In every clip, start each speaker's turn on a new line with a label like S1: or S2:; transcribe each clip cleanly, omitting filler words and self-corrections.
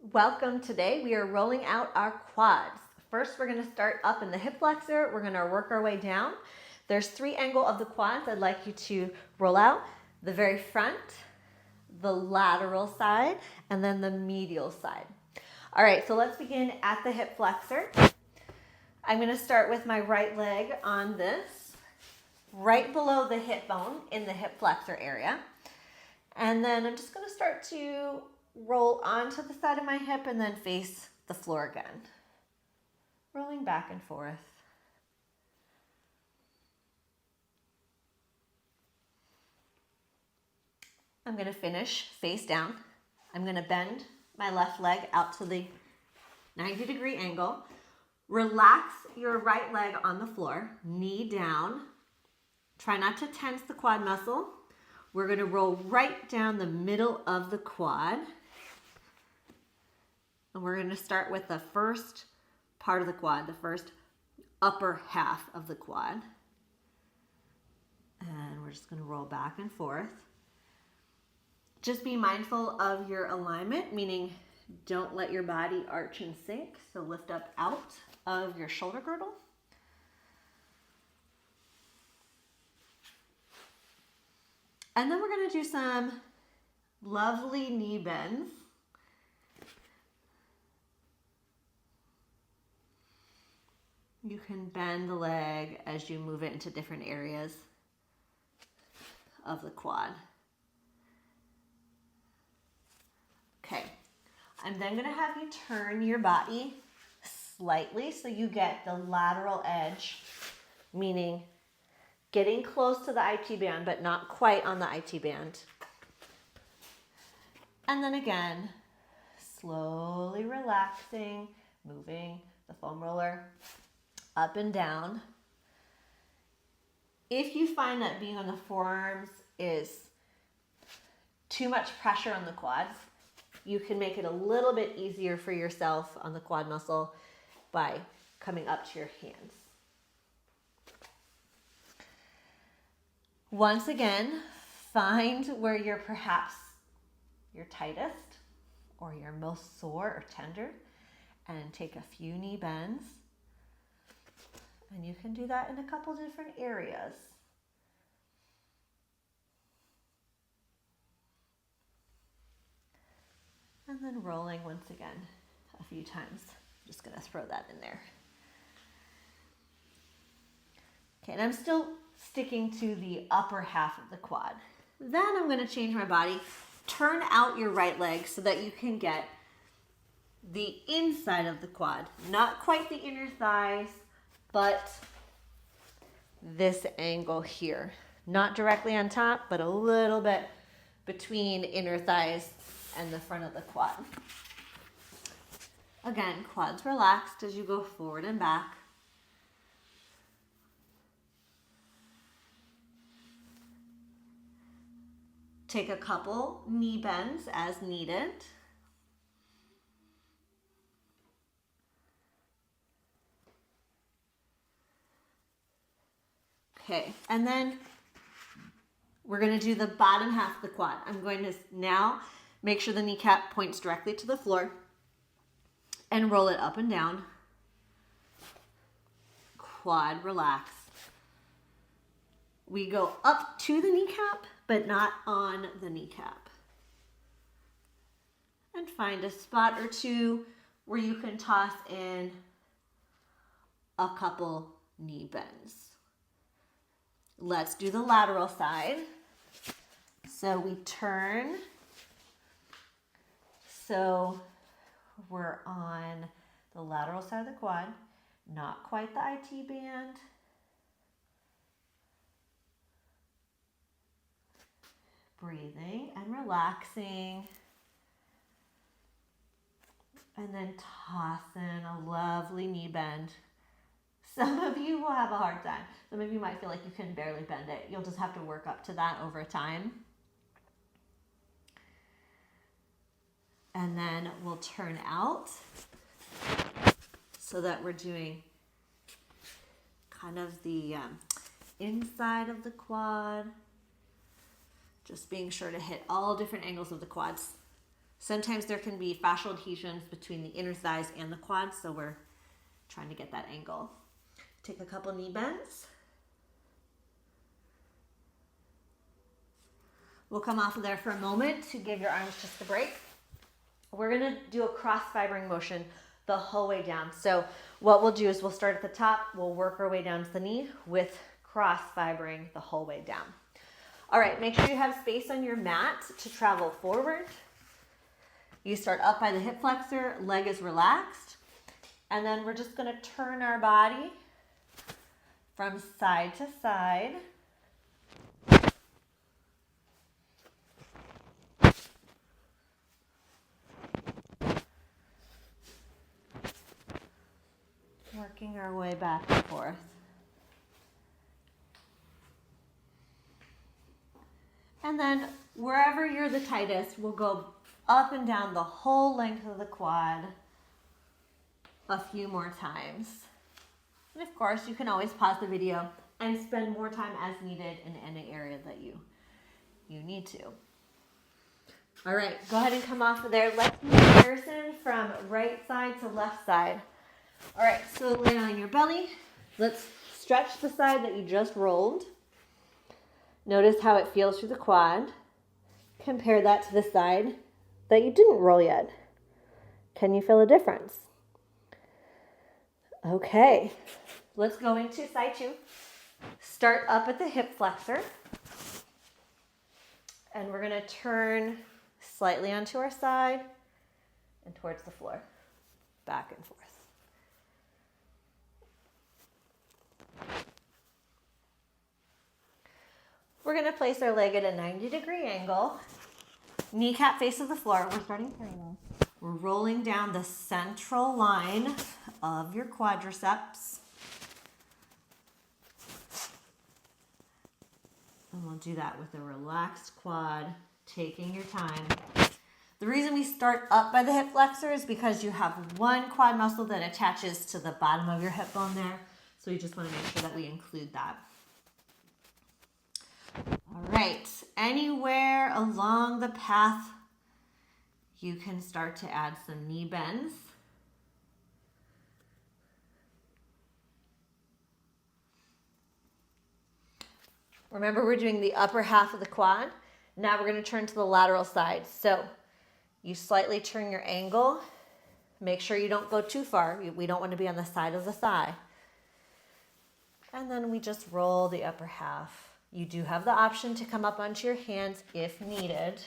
S1: Welcome. Today we are rolling out our quads. First, we're going to start up in the hip flexor. We're going to work our way down. There's 3 angles of the quads I'd like you to roll out. The very front, the lateral side, and then the medial side. All right, so let's begin at the hip flexor. I'm going to start with my right leg on this, right below the hip bone in the hip flexor area. And then I'm just going to start to roll onto the side of my hip and then face the floor again. Rolling back and forth. I'm going to finish face down. I'm going to bend my left leg out to the 90-degree angle. Relax your right leg on the floor, knee down. Try not to tense the quad muscle. We're going to roll right down the middle of the quad. And we're going to start with the first part of the quad, the first upper half of the quad. And we're just going to roll back and forth. Just be mindful of your alignment, meaning don't let your body arch and sink. So lift up out of your shoulder girdle. And then we're going to do some lovely knee bends. You can bend the leg as you move it into different areas of the quad. Okay, I'm then going to have you turn your body slightly so you get the lateral edge, meaning getting close to the IT band, but not quite on the IT band. And then again, slowly relaxing, moving the foam roller up and down. If you find that being on the forearms is too much pressure on the quads, you can make it a little bit easier for yourself on the quad muscle by coming up to your hands. Once again, find where you're perhaps your tightest or your most sore or tender and take a few knee bends. And you can do that in a couple different areas. And then rolling once again a few times. I'm just going to throw that in there. Okay, and I'm still sticking to the upper half of the quad. Then I'm going to change my body. Turn out your right leg so that you can get the inside of the quad. Not quite the inner thighs, but this angle here. Not directly on top, but a little bit between inner thighs and the front of the quad. Again, quads relaxed as you go forward and back. Take a couple knee bends as needed. Okay, and then we're going to do the bottom half of the quad. I'm going to now make sure the kneecap points directly to the floor and roll it up and down. Quad relax. We go up to the kneecap, but not on the kneecap. And find a spot or two where you can toss in a couple knee bends. Let's do the lateral side. So we turn. So we're on the lateral side of the quad, not quite the IT band. Breathing and relaxing. And then toss in a lovely knee bend. Some of you will have a hard time. Some of you might feel like you can barely bend it. You'll just have to work up to that over time. And then we'll turn out so that we're doing kind of the inside of the quad. Just being sure to hit all different angles of the quads Sometimes there can be fascial adhesions between the inner thighs and the quads, so we're trying to get that angle. Take a couple knee bends. We'll come off of there for a moment to give your arms just a break. We're gonna do a cross fibering motion the whole way down. So what we'll do is we'll start at the top, we'll work our way down to the knee with cross fibering the whole way down. All right, make sure you have space on your mat to travel forward. You start up by the hip flexor, leg is relaxed, and then we're just gonna turn our body from side to side. Working our way back and forth. And then wherever you're the tightest, we'll go up and down the whole length of the quad a few more times. And of course, you can always pause the video and spend more time as needed in any area that you need to. All right, go ahead and come off of there. Let's do a comparison from right side to left side. All right, so lay on your belly. Let's stretch the side that you just rolled. Notice how it feels through the quad. Compare that to the side that you didn't roll yet. Can you feel a difference? Okay, let's go into side two. Start up at the hip flexor. And we're gonna turn slightly onto our side and towards the floor, back and forth. We're gonna place our leg at a 90-degree angle. Kneecap faces the floor. We're starting parallel. We're rolling down the central line of your quadriceps. And we'll do that with a relaxed quad, taking your time. The reason we start up by the hip flexor is because you have one quad muscle that attaches to the bottom of your hip bone there. So we just want to make sure that we include that. All right, anywhere along the path, you can start to add some knee bends. Remember, we're doing the upper half of the quad. Now we're going to turn to the lateral side. So you slightly turn your angle. Make sure you don't go too far. We don't want to be on the side of the thigh. And then we just roll the upper half. You do have the option to come up onto your hands if needed.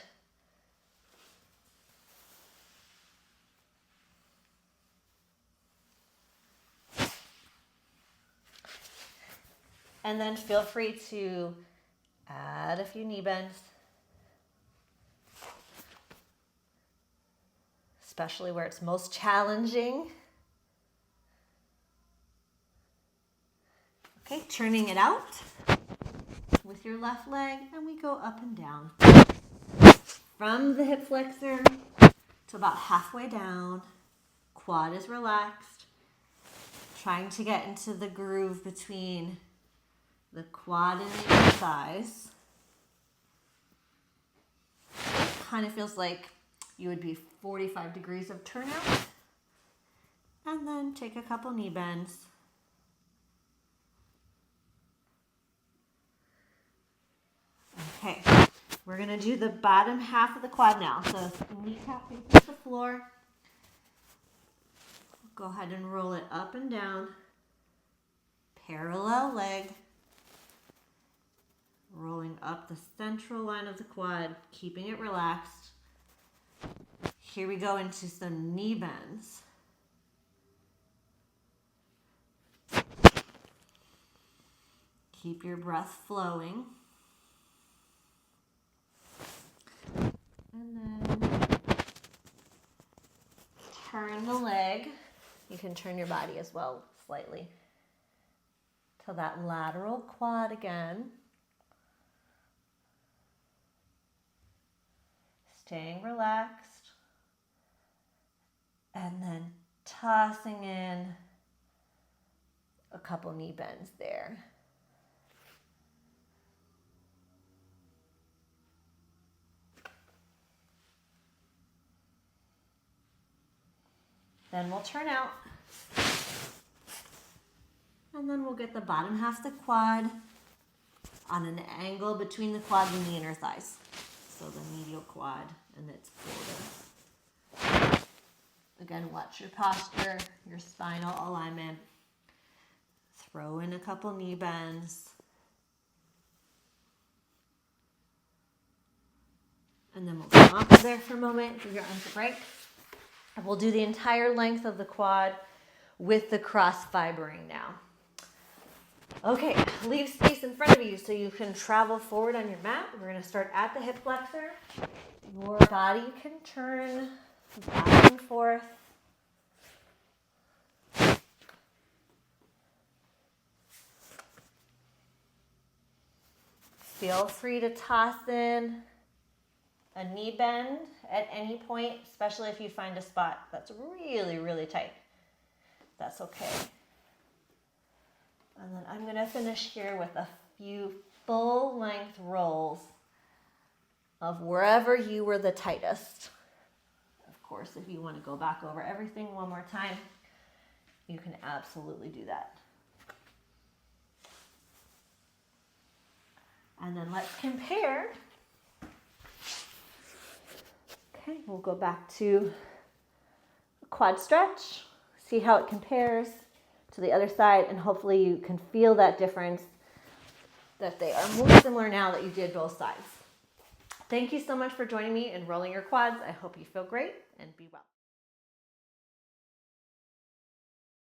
S1: And then feel free to add a few knee bends, especially where it's most challenging. Okay, turning it out with your left leg, and we go up and down. From the hip flexor to about halfway down, quad is relaxed, trying to get into the groove between the quad and the inner thighs. Kind of feels like you would be 45 degrees of turnout. And then take a couple knee bends. Okay, we're gonna do the bottom half of the quad now. So kneecap faces the floor. Go ahead and roll it up and down. Parallel leg. Rolling up the central line of the quad, keeping it relaxed. Here we go into some knee bends. Keep your breath flowing. And then turn the leg. You can turn your body as well slightly to that lateral quad again. Staying relaxed. And then tossing in a couple knee bends there. Then we'll turn out. And then we'll get the bottom half of the quad on an angle between the quad and the inner thighs. So the medial quad and its border. Again, watch your posture, your spinal alignment. Throw in a couple knee bends. And then we'll come off of there for a moment, give your arms a break. And we'll do the entire length of the quad with the cross fibering now. Okay, leave space in front of you so you can travel forward on your mat. We're going to start at the hip flexor. Your body can turn back and forth. Feel free to toss in a knee bend at any point, especially if you find a spot that's really, really tight. That's okay. And then I'm going to finish here with a few full length rolls of wherever you were the tightest. Of course, if you want to go back over everything one more time, you can absolutely do that. And then let's compare. Okay, we'll go back to quad stretch, see how it compares to the other side, and hopefully you can feel that difference, that they are more similar now that you did both sides. Thank you so much for joining me in rolling your quads. I hope you feel great and be well.